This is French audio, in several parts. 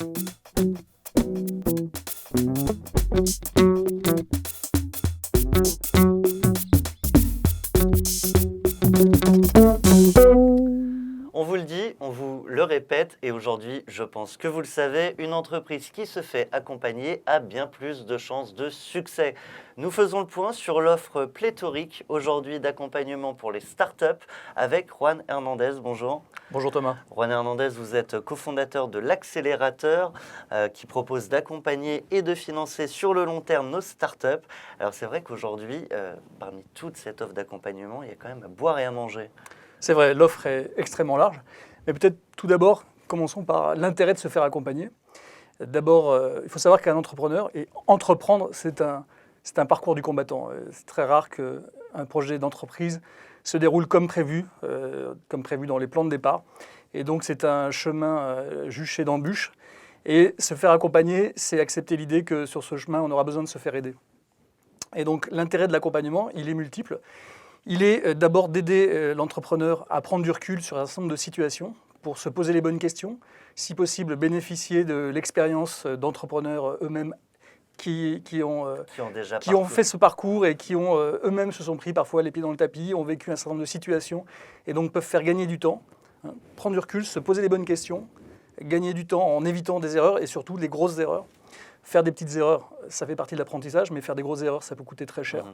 On vous le dit, on vous le répète, et aujourd'hui, je pense que vous le savez, une entreprise qui se fait accompagner a bien plus de chances de succès. Nous faisons le point sur l'offre pléthorique aujourd'hui d'accompagnement pour les startups avec Juan Hernandez. Bonjour. Bonjour Thomas. Juan Hernandez, vous êtes cofondateur de l'accélérateur qui propose d'accompagner et de financer sur le long terme nos startups. Alors c'est vrai qu'aujourd'hui, parmi toute cette offre d'accompagnement, il y a quand même à boire et à manger. C'est vrai, l'offre est extrêmement large. Mais peut-être tout d'abord, commençons par l'intérêt de se faire accompagner. D'abord, il faut savoir qu'un entrepreneur, et entreprendre, c'est un parcours du combattant. C'est très rare qu'un projet d'entreprise se déroule comme prévu dans les plans de départ. Et donc c'est un chemin juché d'embûches. Et se faire accompagner, c'est accepter l'idée que sur ce chemin, on aura besoin de se faire aider. Et donc l'intérêt de l'accompagnement, il est multiple. Il est d'abord d'aider l'entrepreneur à prendre du recul sur un certain nombre de situations pour se poser les bonnes questions, si possible bénéficier de l'expérience d'entrepreneurs eux-mêmes qui ont fait ce parcours et qui ont eux-mêmes se sont pris parfois les pieds dans le tapis, ont vécu un certain nombre de situations et donc peuvent faire gagner du temps, prendre du recul, se poser les bonnes questions, gagner du temps en évitant des erreurs et surtout les grosses erreurs. Faire des petites erreurs, ça fait partie de l'apprentissage, mais faire des grosses erreurs, ça peut coûter très cher.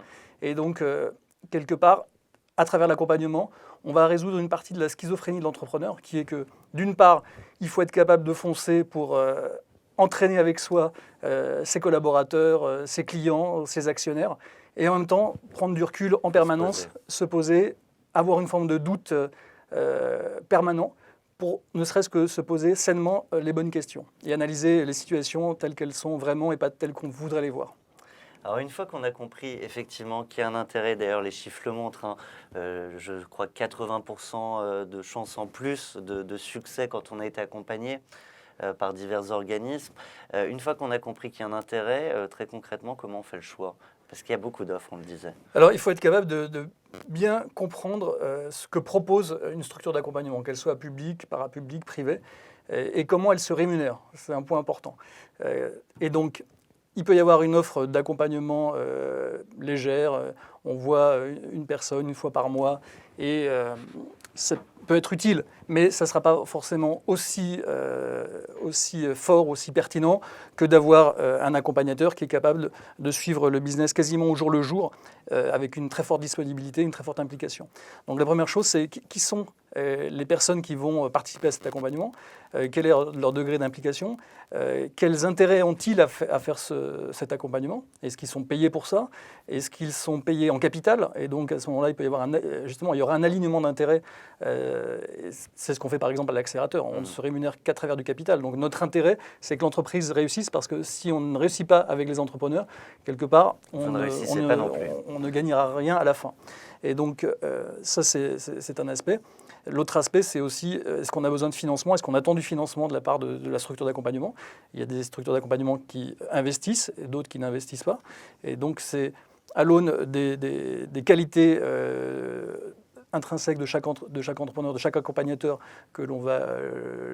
Et donc, quelque part, à travers l'accompagnement, on va résoudre une partie de la schizophrénie de l'entrepreneur, qui est que, d'une part, il faut être capable de foncer pour entraîner avec soi ses collaborateurs, ses clients, ses actionnaires, et en même temps, prendre du recul en permanence, se poser, avoir une forme de doute permanent, pour ne serait-ce que se poser sainement les bonnes questions et analyser les situations telles qu'elles sont vraiment et pas telles qu'on voudrait les voir. Alors une fois qu'on a compris effectivement qu'il y a un intérêt, d'ailleurs les chiffres le montrent, je crois 80% de chances en plus de succès quand on a été accompagné par divers organismes. Une fois qu'on a compris qu'il y a un intérêt, très concrètement, comment on fait le choix ? Parce qu'il y a beaucoup d'offres, on le disait. Alors il faut être capable de bien comprendre ce que propose une structure d'accompagnement, qu'elle soit publique, parapublique, privée, et comment elle se rémunère. C'est un point important. Et donc, il peut y avoir une offre d'accompagnement légère. On voit une personne une fois par mois et ça peut être utile, mais ça ne sera pas forcément aussi fort, aussi pertinent que d'avoir un accompagnateur qui est capable de suivre le business quasiment au jour le jour avec une très forte disponibilité, une très forte implication. Donc la première chose, c'est qui sont les personnes qui vont participer à cet accompagnement, quel est leur degré d'implication, quels intérêts ont-ils à faire cet accompagnement, est-ce qu'ils sont payés pour ça, est-ce qu'ils sont payés en capital, et donc à ce moment-là, il peut y avoir il y aura un alignement d'intérêts, c'est ce qu'on fait par exemple à l'accélérateur, on ne se rémunère qu'à travers du capital, donc notre intérêt, c'est que l'entreprise réussisse, parce que si on ne réussit pas avec les entrepreneurs, quelque part, on ne gagnera rien à la fin. Et donc ça, c'est un aspect. L'autre aspect, c'est aussi, est-ce qu'on a besoin de financement ? Est-ce qu'on attend du financement de la part de la structure d'accompagnement ? Il y a des structures d'accompagnement qui investissent et d'autres qui n'investissent pas. Et donc, c'est à l'aune des qualités intrinsèques de chaque entrepreneur, de chaque accompagnateur, que l'on va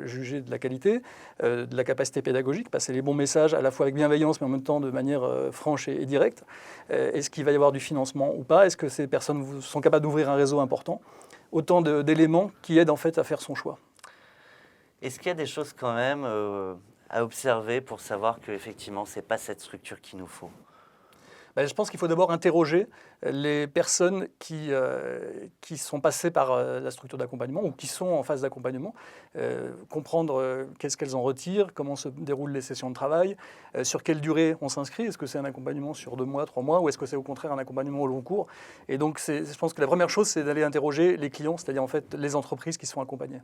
juger de la qualité, de la capacité pédagogique, passer les bons messages à la fois avec bienveillance, mais en même temps de manière franche et directe. Est-ce qu'il va y avoir du financement ou pas ? Est-ce que ces personnes sont capables d'ouvrir un réseau important ? Autant d'éléments qui aident en fait à faire son choix. Est-ce qu'il y a des choses quand même à observer pour savoir qu'effectivement, ce n'est pas cette structure qu'il nous faut ? Je pense qu'il faut d'abord interroger les personnes qui sont passées par la structure d'accompagnement ou qui sont en phase d'accompagnement, comprendre qu'est-ce qu'elles en retirent, comment se déroulent les sessions de travail, sur quelle durée on s'inscrit, est-ce que c'est un accompagnement sur 2 mois, 3 mois, ou est-ce que c'est au contraire un accompagnement au long cours. Et donc je pense que la première chose, c'est d'aller interroger les clients, c'est-à-dire en fait les entreprises qui sont accompagnées.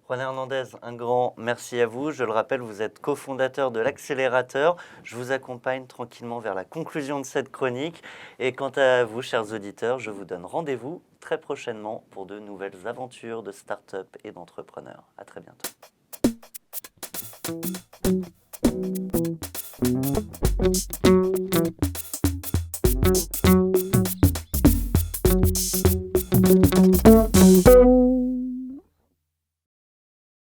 Juan Hernandez, un grand merci à vous. Je le rappelle, vous êtes cofondateur de l'accélérateur. Je vous accompagne tranquillement vers la conclusion de cette chronique. Et quant à vous, chers auditeurs, je vous donne rendez-vous très prochainement pour de nouvelles aventures de start-up et d'entrepreneurs. À très bientôt.